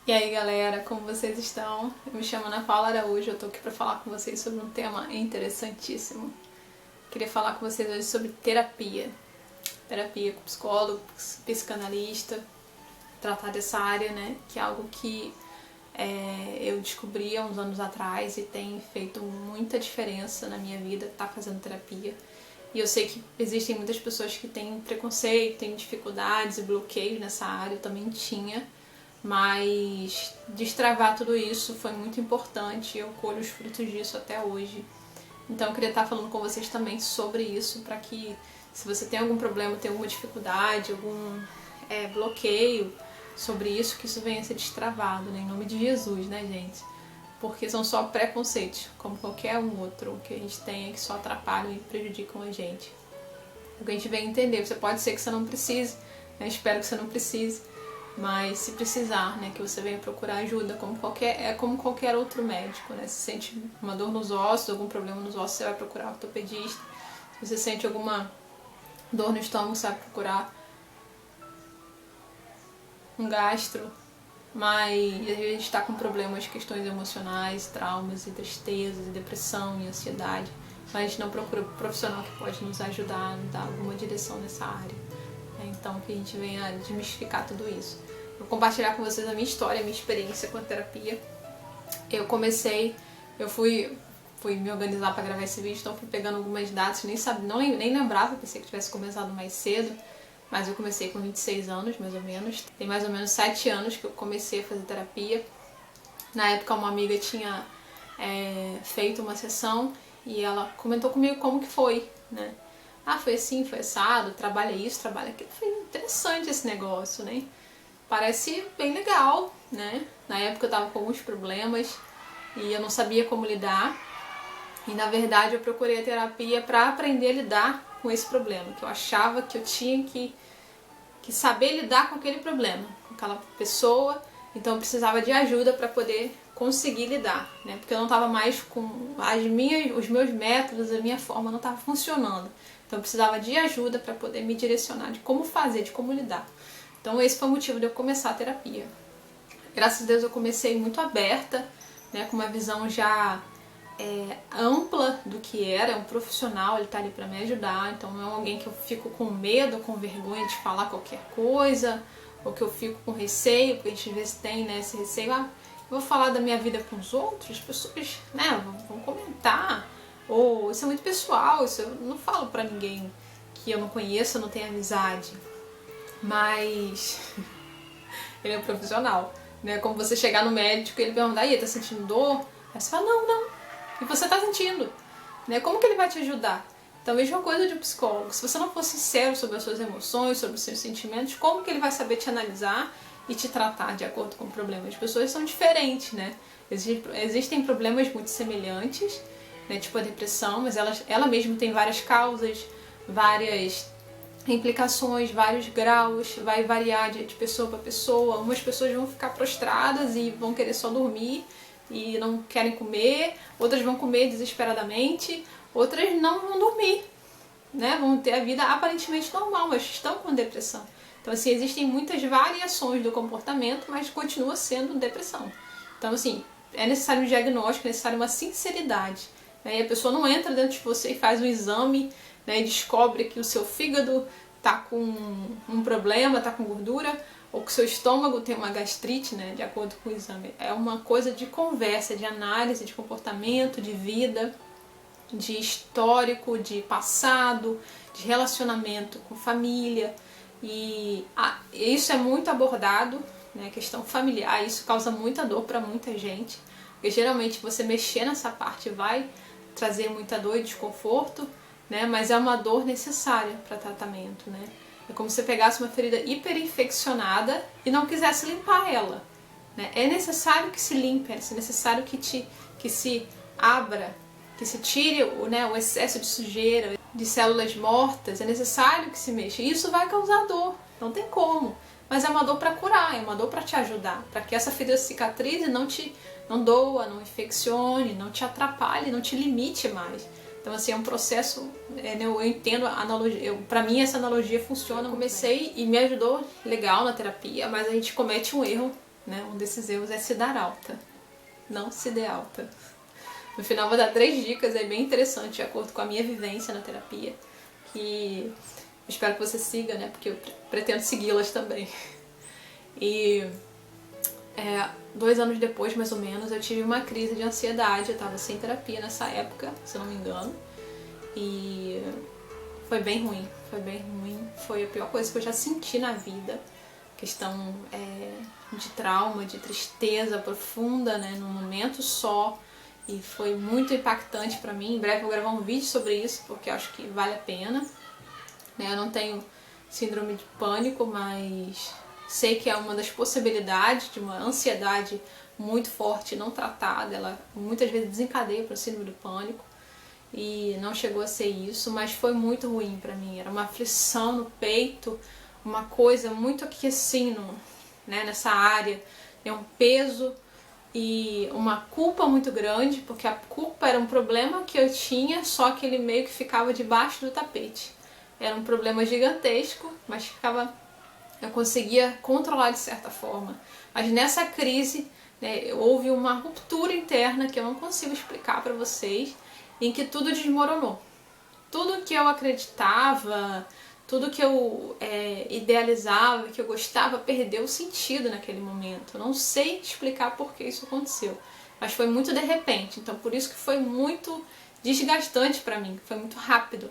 E aí galera, como vocês estão? Eu me chamo Ana Paula Araújo, eu tô aqui pra falar com vocês sobre um tema interessantíssimo. Queria falar com vocês hoje sobre terapia. Terapia com psicólogo, psicanalista, tratar dessa área, né? Que é algo que eu descobri há uns anos atrás e tem feito muita diferença na minha vida, tá fazendo terapia. E eu sei que existem muitas pessoas que têm preconceito, têm dificuldades e bloqueios nessa área, eu também tinha. Mas destravar tudo isso foi muito importante e eu colho os frutos disso até hoje. Então eu queria estar falando com vocês também sobre isso, para que se você tem algum problema, tem alguma dificuldade, algum bloqueio sobre isso, que isso venha a ser destravado, né? Em nome de Jesus, né, gente? Porque são só preconceitos, como qualquer um outro que a gente tenha, que só atrapalham e prejudicam a gente. O que a gente vem entender, você pode ser que você não precise, eu espero que você não precise, mas se precisar, né, que você venha procurar ajuda, como qualquer outro médico, né? Se sente uma dor nos ossos, algum problema nos ossos, você vai procurar um ortopedista. Se você sente alguma dor no estômago, você vai procurar um gastro. Mas às vezes a gente está com problemas, questões emocionais, traumas e tristezas, e depressão e ansiedade, mas a gente não procura um profissional que pode nos ajudar, nos dar alguma direção nessa área. Então que a gente venha desmistificar tudo isso. Vou compartilhar com vocês a minha história, a minha experiência com a terapia. Eu fui me organizar para gravar esse vídeo, então fui pegando algumas datas, nem lembrava, pensei que tivesse começado mais cedo, mas eu comecei com 26 anos, mais ou menos. Tem mais ou menos 7 anos que eu comecei a fazer terapia. Na época uma amiga tinha feito uma sessão e ela comentou comigo como que foi, né? Ah, foi assim, foi assado, trabalha isso, trabalha aquilo. Foi interessante esse negócio, né? Parece bem legal, né? Na época eu tava com alguns problemas e eu não sabia como lidar. E na verdade eu procurei a terapia para aprender a lidar com esse problema, que eu achava que eu tinha que saber lidar com aquele problema, com aquela pessoa. Então eu precisava de ajuda para poder conseguir lidar, né? Porque eu não estava mais com os meus métodos, a minha forma não estava funcionando. Então eu precisava de ajuda para poder me direcionar de como fazer, de como lidar. Então esse foi o motivo de eu começar a terapia. Graças a Deus eu comecei muito aberta, né, com uma visão já ampla do que era. É um profissional, ele está ali para me ajudar. Então não é alguém que eu fico com medo, com vergonha de falar qualquer coisa, ou que eu fico com receio, porque a gente às vezes tem, né, esse receio. Eu vou falar da minha vida com os outros, as pessoas, né, vão comentar. Ou isso é muito pessoal, isso eu não falo pra ninguém que eu não conheço, eu não tenho amizade. Mas ele é um profissional, né? Como você chegar no médico e ele perguntar, tá sentindo dor? Aí você fala, não. E você tá sentindo, né? Como que ele vai te ajudar? Então a mesma coisa de um psicólogo. Se você não for sincero sobre as suas emoções, sobre os seus sentimentos, como que ele vai saber te analisar e te tratar de acordo com o problema? As pessoas são diferentes, né? Existem problemas muito semelhantes, né, tipo a depressão, mas ela mesma tem várias causas, várias implicações, vários graus, vai variar de pessoa para pessoa. Umas pessoas vão ficar prostradas e vão querer só dormir e não querem comer, outras vão comer desesperadamente, outras não vão dormir, né? Vão ter a vida aparentemente normal, mas estão com depressão. Então assim, existem muitas variações do comportamento, mas continua sendo depressão. Então assim, é necessário um diagnóstico, é necessário uma sinceridade. E a pessoa não entra dentro de você e faz um exame, né, e descobre que o seu fígado está com um problema, está com gordura, ou que o seu estômago tem uma gastrite, né, de acordo com o exame. É uma coisa de conversa, de análise, de comportamento, de vida, de histórico, de passado, de relacionamento com família. E isso é muito abordado, né, a questão familiar. Isso causa muita dor para muita gente, porque geralmente você mexer nessa parte vai trazer muita dor e desconforto, né? Mas é uma dor necessária para tratamento, né? É como se você pegasse uma ferida hiperinfeccionada e não quisesse limpar ela, né? É necessário que se limpe, é necessário que se abra, que se tire o excesso de sujeira, de células mortas, é necessário que se mexa. E isso vai causar dor, não tem como. Mas é uma dor para curar, é uma dor para te ajudar, para que essa ferida cicatrize e não doa, não infeccione, não te atrapalhe, não te limite mais. Então assim, é um processo, eu entendo a analogia, pra mim essa analogia funciona. Eu comecei e me ajudou legal na terapia, mas a gente comete um erro, né? Um desses erros é se dar alta, não se dê alta. No final vou dar 3 dicas aí bem interessantes, de acordo com a minha vivência na terapia, que eu espero que você siga, né? Porque eu pretendo segui-las também. E 2 anos depois, mais ou menos, eu tive uma crise de ansiedade. Eu estava sem terapia nessa época, se eu não me engano. E foi bem ruim, foi bem ruim. Foi a pior coisa que eu já senti na vida. Questão de trauma, de tristeza profunda, né? Num momento só. E foi muito impactante pra mim. Em breve eu vou gravar um vídeo sobre isso, porque eu acho que vale a pena. Eu não tenho síndrome de pânico, mas sei que é uma das possibilidades de uma ansiedade muito forte não tratada. Ela muitas vezes desencadeia para o síndrome do pânico. E não chegou a ser isso, mas foi muito ruim pra mim. Era uma aflição no peito, uma coisa muito aqui assim, nessa área. É um peso e uma culpa muito grande, porque a culpa era um problema que eu tinha, só que ele meio que ficava debaixo do tapete. Era um problema gigantesco, mas eu conseguia controlar de certa forma. Mas nessa crise, né, houve uma ruptura interna que eu não consigo explicar para vocês, em que tudo desmoronou. Tudo que eu acreditava, tudo que eu idealizava, que eu gostava, perdeu o sentido naquele momento. Eu não sei explicar por que isso aconteceu, mas foi muito de repente. Então por isso que foi muito desgastante para mim, foi muito rápido.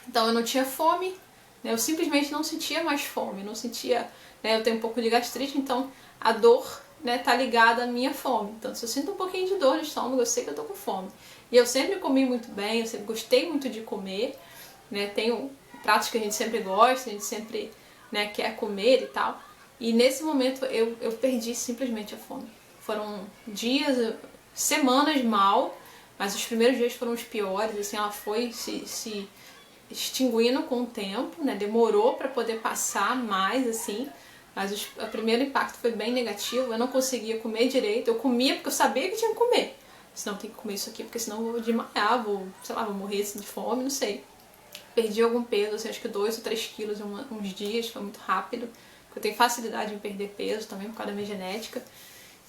Então eu não tinha fome, né? Eu simplesmente não sentia mais fome, não sentia, né? Eu tenho um pouco de gastrite, então a dor, né, tá ligada à minha fome. Então se eu sinto um pouquinho de dor no estômago, eu sei que eu tô com fome. E eu sempre comi muito bem, eu sempre gostei muito de comer, né? Tenho pratos que a gente sempre gosta, a gente sempre, né, quer comer e tal. E nesse momento eu perdi simplesmente a fome. Foram dias, semanas mal, mas os primeiros dias foram os piores, assim, ela foi se extinguindo com o tempo, né? Demorou para poder passar mais, assim, mas o primeiro impacto foi bem negativo. Eu não conseguia comer direito, eu comia porque eu sabia que tinha que comer. Senão tem que comer isso aqui, porque senão eu vou desmaiar, vou morrer assim, de fome, não sei. Perdi algum peso, assim, acho que 2 ou 3 quilos em uns dias, foi muito rápido. Porque eu tenho facilidade em perder peso também por causa da minha genética.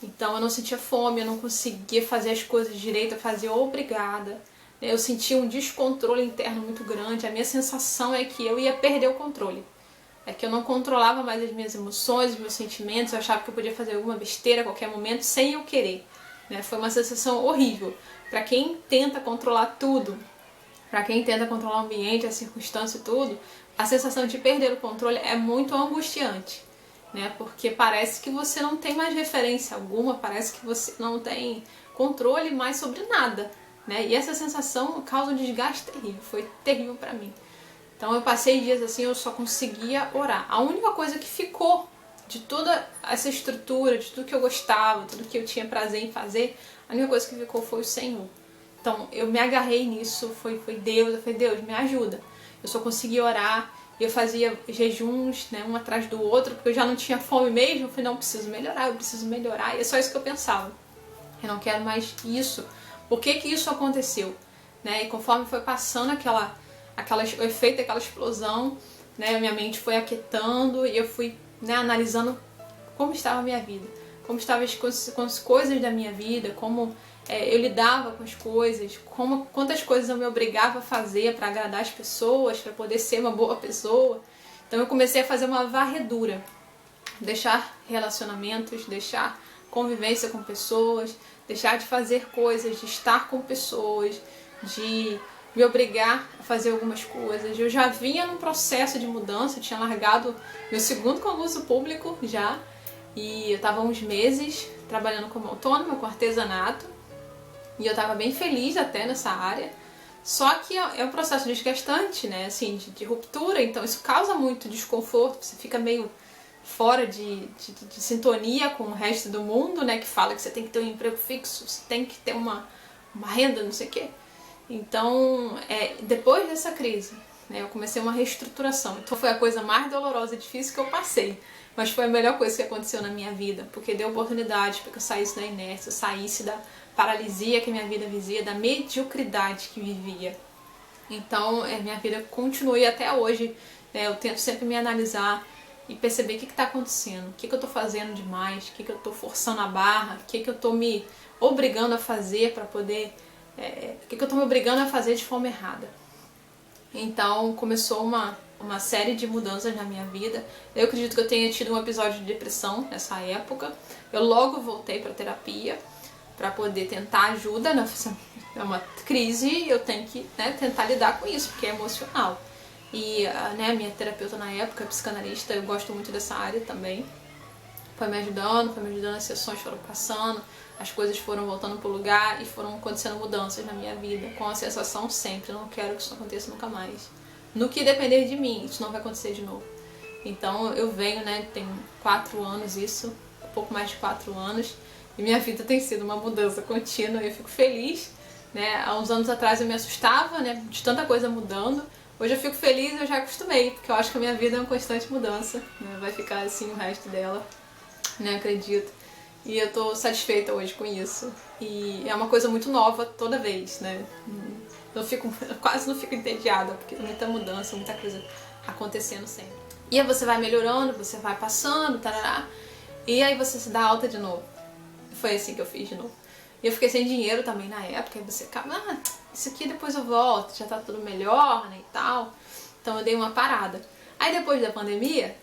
Então eu não sentia fome, eu não conseguia fazer as coisas direito, eu fazia obrigada. Eu sentia um descontrole interno muito grande. A minha sensação é que eu ia perder o controle. É que eu não controlava mais as minhas emoções, os meus sentimentos, eu achava que eu podia fazer alguma besteira a qualquer momento sem eu querer. Foi uma sensação horrível. Para quem tenta controlar tudo, para quem tenta controlar o ambiente, a circunstância e tudo, a sensação de perder o controle é muito angustiante, né? Porque parece que você não tem mais referência alguma, parece que você não tem controle mais sobre nada, né? E essa sensação causa um desgaste terrível, foi terrível para mim. Então eu passei dias assim, eu só conseguia orar. A única coisa que ficou de toda essa estrutura, de tudo que eu gostava, tudo que eu tinha prazer em fazer, a única coisa que ficou foi o Senhor. Então eu me agarrei nisso, foi Deus, eu falei, Deus, me ajuda. Eu só conseguia orar, eu fazia jejuns, né, um atrás do outro, porque eu já não tinha fome mesmo. Eu falei, não, eu preciso melhorar, e é só isso que eu pensava. Eu não quero mais isso. Por que que isso aconteceu? Né? E conforme foi passando o efeito daquela explosão, né, minha mente foi aquietando e eu fui, né, analisando como estava a minha vida, como estavam as coisas da minha vida, como eu lidava com as coisas, quantas coisas eu me obrigava a fazer para agradar as pessoas, para poder ser uma boa pessoa. Então eu comecei a fazer uma varredura, deixar relacionamentos, deixar convivência com pessoas, deixar de fazer coisas, de estar com pessoas, de me obrigar a fazer algumas coisas. Eu já vinha num processo de mudança, eu tinha largado meu segundo concurso público já, e eu estava há uns meses trabalhando como autônoma, com artesanato, e eu estava bem feliz até nessa área. Só que é um processo desgastante, né, assim, de ruptura, então isso causa muito desconforto, você fica meio fora de sintonia com o resto do mundo, né, que fala que você tem que ter um emprego fixo, você tem que ter uma renda, não sei o quê. Então, depois dessa crise, né, eu comecei uma reestruturação. Então foi a coisa mais dolorosa e difícil que eu passei, mas foi a melhor coisa que aconteceu na minha vida, porque deu oportunidade para que eu saísse da inércia, saísse da paralisia que a minha vida vivia, da mediocridade que vivia. Então, minha vida continua e até hoje, né, eu tento sempre me analisar e perceber o que está acontecendo, o que eu estou fazendo demais, o que eu estou forçando a barra, o que eu estou me obrigando a fazer para poder... o que eu estou me obrigando a fazer de forma errada. Então começou uma série de mudanças na minha vida. Eu acredito que eu tenha tido um episódio de depressão nessa época. Eu logo voltei para terapia para poder tentar ajuda. É uma crise e eu tenho que, né, tentar lidar com isso, porque é emocional. E né, a minha terapeuta na época, psicanalista, eu gosto muito dessa área também. Foi me ajudando, as sessões foram passando, as coisas foram voltando pro lugar e foram acontecendo mudanças na minha vida, com a sensação sempre, eu não quero que isso aconteça nunca mais. No que depender de mim, isso não vai acontecer de novo. Então eu venho, né, tem 4 anos isso, um pouco mais de 4 anos, e minha vida tem sido uma mudança contínua e eu fico feliz, né. Há uns anos atrás eu me assustava, né, de tanta coisa mudando. Hoje eu fico feliz e eu já acostumei, porque eu acho que a minha vida é uma constante mudança, né, vai ficar assim o resto dela, né, acredito. E eu tô satisfeita hoje com isso. E é uma coisa muito nova toda vez, né. Eu quase não fico entediada, porque tem muita mudança, muita coisa acontecendo sempre. E aí você vai melhorando, você vai passando, tarará, e aí você se dá alta de novo. Foi assim que eu fiz de novo. E eu fiquei sem dinheiro também na época, e você acaba, isso aqui depois eu volto, já tá tudo melhor, né, e tal. Então eu dei uma parada. Aí depois da pandemia,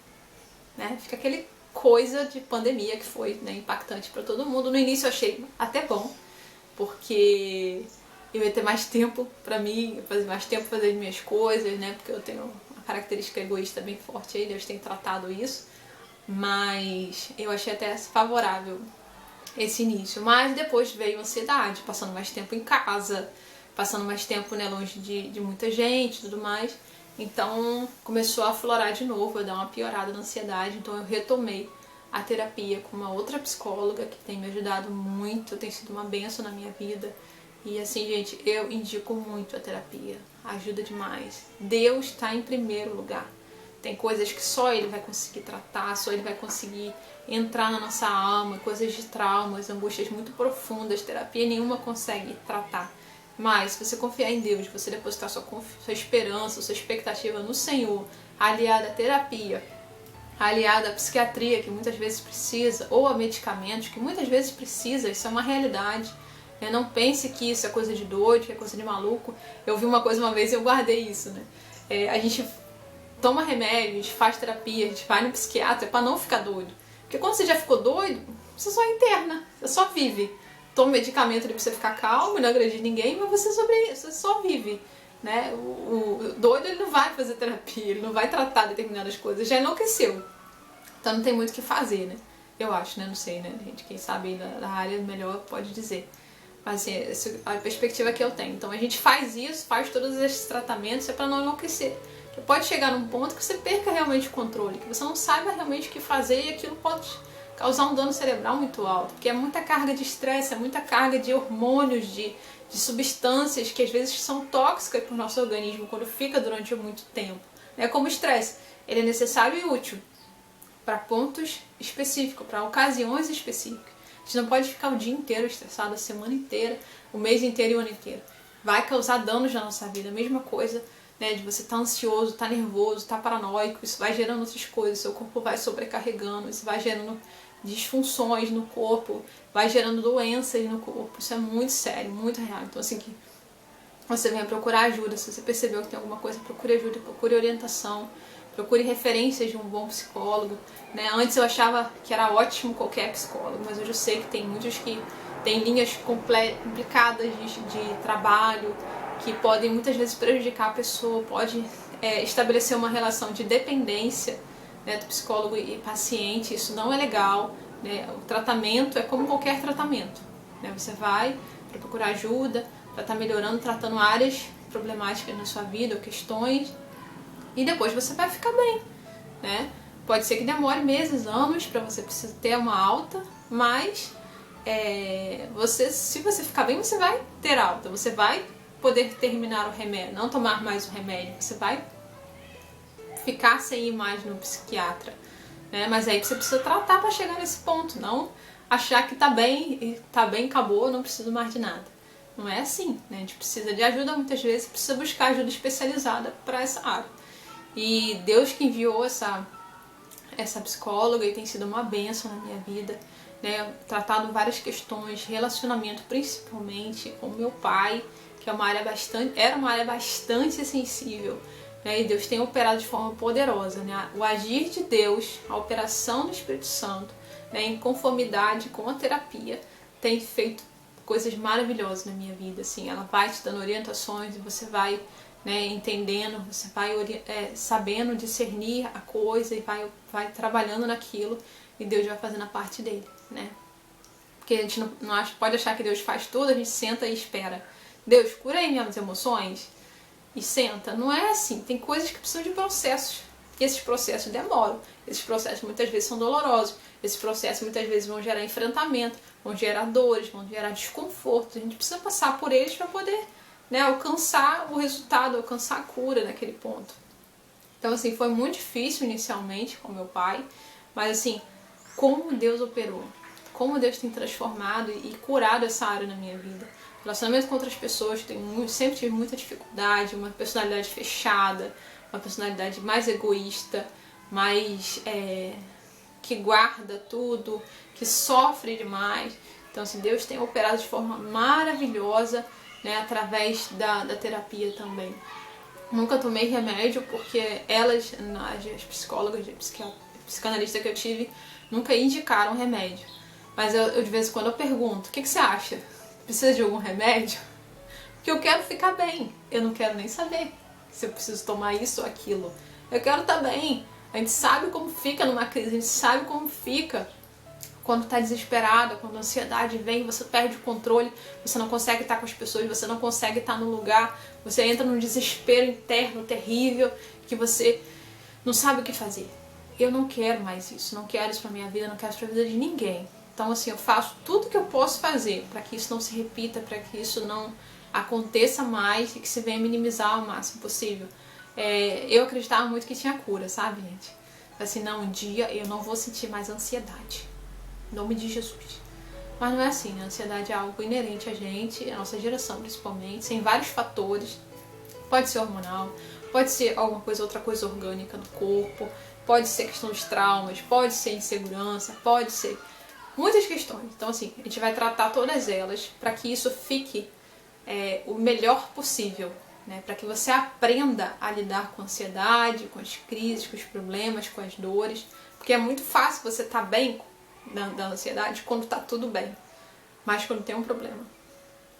né, fica aquele coisa de pandemia que foi, né, impactante pra todo mundo. No início eu achei até bom, porque eu ia ter mais tempo pra mim, mais tempo pra fazer as minhas coisas, né, porque eu tenho uma característica egoísta bem forte aí, Deus tem tratado isso. Mas eu achei até favorável esse início. Mas depois veio a ansiedade, passando mais tempo em casa, passando mais tempo, né, longe de muita gente e tudo mais. Então começou a aflorar de novo, eu dar uma piorada na ansiedade. Então eu retomei a terapia com uma outra psicóloga que tem me ajudado muito, tem sido uma bênção na minha vida. E assim, gente, eu indico muito a terapia, ajuda demais. Deus está em primeiro lugar. Tem coisas que só Ele vai conseguir tratar, só Ele vai conseguir entrar na nossa alma, coisas de traumas, angústias muito profundas, terapia nenhuma consegue tratar. Mas se você confiar em Deus, você depositar sua esperança, sua expectativa no Senhor, aliada à terapia, aliada à psiquiatria, que muitas vezes precisa, ou a medicamentos, que muitas vezes precisa, isso é uma realidade. Não pense que isso é coisa de doido, que é coisa de maluco. Eu vi uma coisa uma vez e eu guardei isso, né? A gente toma remédio, a gente faz terapia, a gente vai no psiquiatra pra não ficar doido. Porque quando você já ficou doido, você só interna, você só vive. Toma medicamento ali pra você ficar calmo, não agredir ninguém, mas você só vive, né? O doido, ele não vai fazer terapia, ele não vai tratar determinadas coisas, já enlouqueceu. Então não tem muito o que fazer, né? Eu acho, né? Não sei, né, gente? Quem sabe da área melhor pode dizer. Mas assim, essa é a perspectiva que eu tenho. Então a gente faz isso, faz todos esses tratamentos, é pra não enlouquecer. Porque pode chegar num ponto que você perca realmente o controle, que você não saiba realmente o que fazer e aquilo pode causar um dano cerebral muito alto, porque é muita carga de estresse, é muita carga de hormônios, de substâncias que às vezes são tóxicas para o nosso organismo quando fica durante muito tempo. Como o estresse, ele é necessário e útil para pontos específicos, para ocasiões específicas. A gente não pode ficar o dia inteiro estressado, a semana inteira, o mês inteiro e o ano inteiro. Vai causar danos na nossa vida, a mesma coisa, né, de você estar ansioso, estar nervoso, estar paranoico, isso vai gerando outras coisas, seu corpo vai sobrecarregando, isso vai gerando disfunções no corpo, vai gerando doenças no corpo. Isso é muito sério, muito real. Então assim, que você venha procurar ajuda. Se você percebeu que tem alguma coisa, procure ajuda, procure orientação, procure referências de um bom psicólogo, né? Antes eu achava que era ótimo qualquer psicólogo, mas hoje eu sei que tem muitos que têm linhas complicadas de trabalho, que podem muitas vezes prejudicar a pessoa, pode estabelecer uma relação de dependência, né, do psicólogo e paciente. Isso não é legal, né? O tratamento é como qualquer tratamento, né? Você vai para procurar ajuda, para estar melhorando, tratando áreas problemáticas na sua vida, ou questões, e depois você vai ficar bem, né? Pode ser que demore meses, anos para você precisar ter uma alta, mas se você ficar bem, você vai ter alta, você vai poder terminar o remédio, não tomar mais o remédio, você vai ficar sem ir mais no psiquiatra, né? Mas aí você precisa tratar para chegar nesse ponto, não achar que tá bem, acabou, não preciso mais de nada. Não é assim, né? A gente precisa de ajuda muitas vezes, precisa buscar ajuda especializada para essa área. E Deus que enviou essa essa psicóloga e tem sido uma bênção na minha vida, né? Tratado várias questões, relacionamento principalmente com meu pai, que é uma área era uma área bastante sensível, né? E Deus tem operado de forma poderosa, né? O agir de Deus, a operação do Espírito Santo, né, em conformidade com a terapia, tem feito coisas maravilhosas na minha vida, assim. Ela vai te dando orientações e você vai, né, entendendo, você vai sabendo discernir a coisa e vai trabalhando naquilo e Deus vai fazendo a parte dele, né? Porque a gente não pode achar que Deus faz tudo, a gente senta e espera. Deus, cura aí minhas emoções e senta. Não é assim, tem coisas que precisam de processos. E esses processos demoram, esses processos muitas vezes são dolorosos, esses processos muitas vezes vão gerar enfrentamento, vão gerar dores, vão gerar desconforto. A gente precisa passar por eles para poder, né, alcançar o resultado, alcançar a cura naquele ponto. Então, assim, foi muito difícil inicialmente com meu pai, mas assim, como Deus operou, como Deus tem transformado e curado essa área na minha vida. Relacionamento com outras pessoas, sempre tive muita dificuldade, uma personalidade fechada, uma personalidade mais egoísta, mais que guarda tudo, que sofre demais. Então, assim, Deus tem operado de forma maravilhosa, né, através da terapia também. Nunca tomei remédio porque as psicólogas, psicanalistas que eu tive, nunca indicaram remédio. Mas eu de vez em quando eu pergunto, o que você acha? Precisa de algum remédio? Porque eu quero ficar bem, eu não quero nem saber se eu preciso tomar isso ou aquilo. Eu quero estar bem. A gente sabe como fica numa crise, a gente sabe como fica quando está desesperada, quando a ansiedade vem, você perde o controle, você não consegue estar com as pessoas, você não consegue estar no lugar, você entra num desespero interno terrível, que você não sabe o que fazer. Eu não quero mais isso, não quero isso pra minha vida, não quero isso pra vida de ninguém. Então, assim, eu faço tudo que eu posso fazer para que isso não se repita, para que isso não aconteça mais e que se venha minimizar o máximo possível. Eu acreditava muito que tinha cura, sabe, gente? Assim, não, um dia eu não vou sentir mais ansiedade. Em nome de Jesus. Mas não é assim, né? A ansiedade é algo inerente a gente, a nossa geração principalmente, tem vários fatores. Pode ser hormonal, pode ser alguma coisa, outra coisa orgânica no corpo, pode ser questão dos traumas, pode ser insegurança, pode ser muitas questões. Então, assim, a gente vai tratar todas elas para que isso fique o melhor possível, né? Para que você aprenda a lidar com a ansiedade, com as crises, com os problemas, com as dores, porque é muito fácil você estar bem da ansiedade quando tá tudo bem, mas quando tem um problema,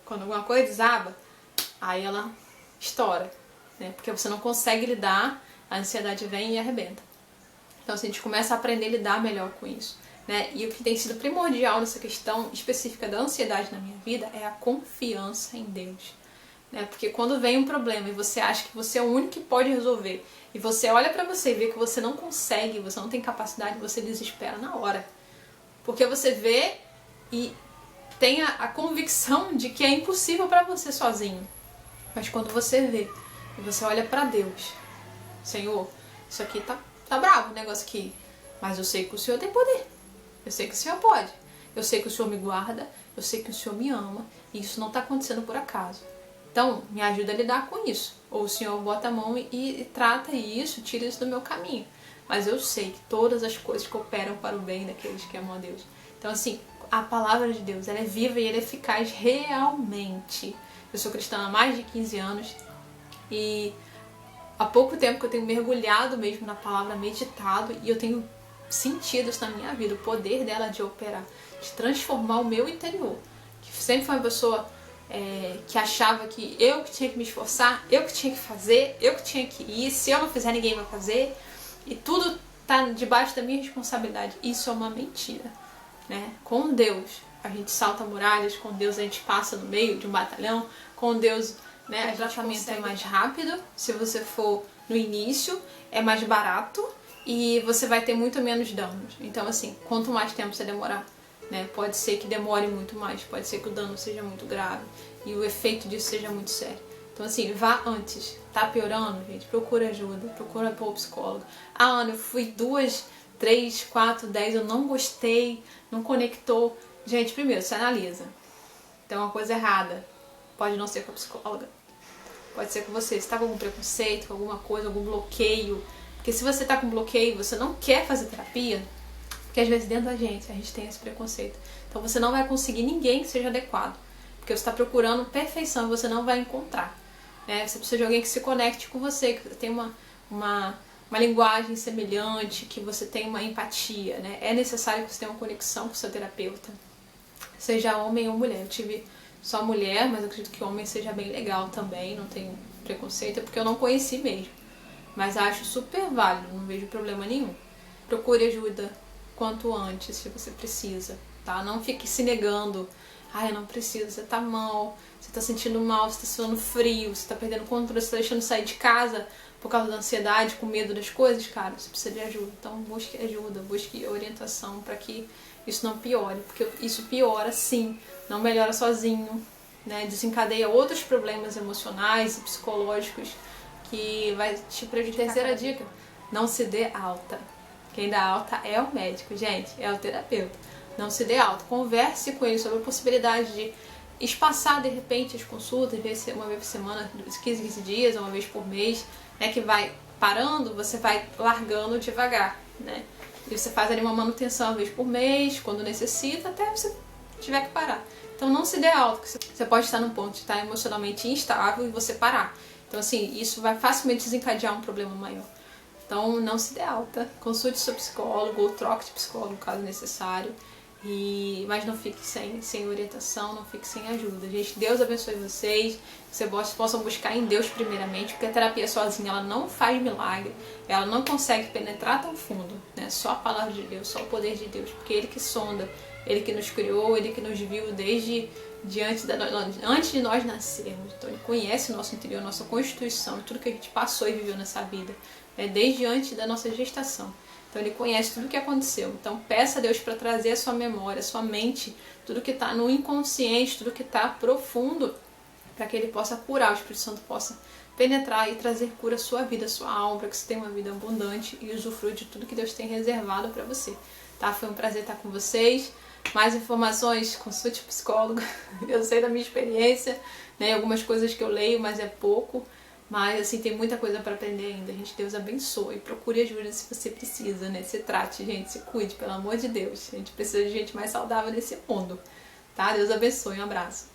quando alguma coisa desaba, aí ela estoura, né? Porque você não consegue lidar, a ansiedade vem e arrebenta. Então, assim, a gente começa a aprender a lidar melhor com isso, né? E o que tem sido primordial nessa questão específica da ansiedade na minha vida é a confiança em Deus, né? Porque quando vem um problema e você acha que você é o único que pode resolver, e você olha pra você e vê que você não consegue, você não tem capacidade, você desespera na hora. Porque você vê e tem a convicção de que é impossível para você sozinho. Mas quando você vê e você olha para Deus, Senhor, isso aqui tá bravo o negócio aqui, mas eu sei que o Senhor tem poder. Eu sei que o Senhor pode. Eu sei que o Senhor me guarda, eu sei que o Senhor me ama e isso não está acontecendo por acaso. Então, me ajuda a lidar com isso. Ou o Senhor bota a mão e trata isso, tira isso do meu caminho. Mas eu sei que todas as coisas cooperam para o bem daqueles que amam a Deus. Então, assim, a palavra de Deus, ela é viva e ela é eficaz realmente. Eu sou cristã há mais de 15 anos e há pouco tempo que eu tenho mergulhado mesmo na palavra, meditado, e eu tenho sentido isso na minha vida, o poder dela de operar, de transformar o meu interior. Que sempre foi uma pessoa que achava que eu que tinha que me esforçar, eu que tinha que fazer, eu que tinha que ir, se eu não fizer ninguém vai fazer. E tudo está debaixo da minha responsabilidade. Isso é uma mentira, né? Com Deus a gente salta muralhas, com Deus a gente passa no meio de um batalhão, com Deus, né, o tratamento é mais rápido, se você for no início, é mais barato e você vai ter muito menos danos. Então, assim, quanto mais tempo você demorar, né, pode ser que demore muito mais, pode ser que o dano seja muito grave e o efeito disso seja muito sério. Então, assim, vá antes. Tá piorando, gente? Procura ajuda. Procura pôr o psicólogo. Ah, Ana, eu fui 2, 3, 4, 10, eu não gostei, não conectou. Gente, primeiro, se analisa. Tem uma coisa errada. Pode não ser com a psicóloga. Pode ser com você. Você tá com algum preconceito, com alguma coisa, algum bloqueio, Porque se você tá com bloqueio, você não quer fazer terapia, porque às vezes dentro da gente a gente tem esse preconceito. Então você não vai conseguir ninguém que seja adequado. Porque você está procurando perfeição e você não vai encontrar. Né? Você precisa de alguém que se conecte com você, que tem uma linguagem semelhante, que você tenha uma empatia. Né? É necessário que você tenha uma conexão com o seu terapeuta. Seja homem ou mulher. Eu tive só mulher, mas eu acredito que homem seja bem legal também. Não tenho preconceito, é porque eu não conheci mesmo. Mas acho super válido, não vejo problema nenhum. Procure ajuda quanto antes, se você precisa, tá? Não fique se negando. Ai, eu não preciso, você tá mal, você tá sentindo mal, você tá suando frio, você tá perdendo o controle, você tá deixando de sair de casa por causa da ansiedade, com medo das coisas, cara, você precisa de ajuda. Então busque ajuda, busque orientação para que isso não piore, porque isso piora sim, não melhora sozinho, né? Desencadeia outros problemas emocionais e psicológicos que vai te prejudicar. Terceira dica, não se dê alta. Quem dá alta é o médico, gente, é o terapeuta. Não se dê alta. Converse com ele sobre a possibilidade de espaçar de repente as consultas, uma vez por semana, 15 dias, uma vez por mês, né, que vai parando, você vai largando devagar, né? E você faz ali uma manutenção uma vez por mês, quando necessita, até você tiver que parar. Então não se dê alta, você pode estar num ponto de estar emocionalmente instável e você parar. Então assim, isso vai facilmente desencadear um problema maior. Então não se dê alta, consulte seu psicólogo ou troque de psicólogo caso necessário. Mas não fique sem orientação, não fique sem ajuda. Gente, Deus abençoe vocês, que vocês possam buscar em Deus primeiramente, porque a terapia sozinha ela não faz milagre, ela não consegue penetrar tão fundo, né? Só a palavra de Deus, só o poder de Deus, porque Ele que sonda, Ele que nos criou, Ele que nos viu antes de nós nascermos. Então Ele conhece o nosso interior, a nossa constituição, tudo que a gente passou e viveu nessa vida, né? Desde antes da nossa gestação. Então Ele conhece tudo o que aconteceu. Então peça a Deus para trazer a sua memória, a sua mente, tudo que está no inconsciente, tudo que está profundo, para que Ele possa curar, o Espírito Santo possa penetrar e trazer cura à sua vida, à sua alma, para que você tenha uma vida abundante e usufrua de tudo que Deus tem reservado para você. Tá? Foi um prazer estar com vocês. Mais informações, consulte o psicólogo. Eu sei da minha experiência, né? Algumas coisas que eu leio, mas é pouco. Mas, assim, tem muita coisa para aprender ainda. Gente, Deus abençoe. Procure ajuda se você precisa, né? Se trate, gente. Se cuide, pelo amor de Deus. A gente precisa de gente mais saudável nesse mundo. Tá? Deus abençoe. Um abraço.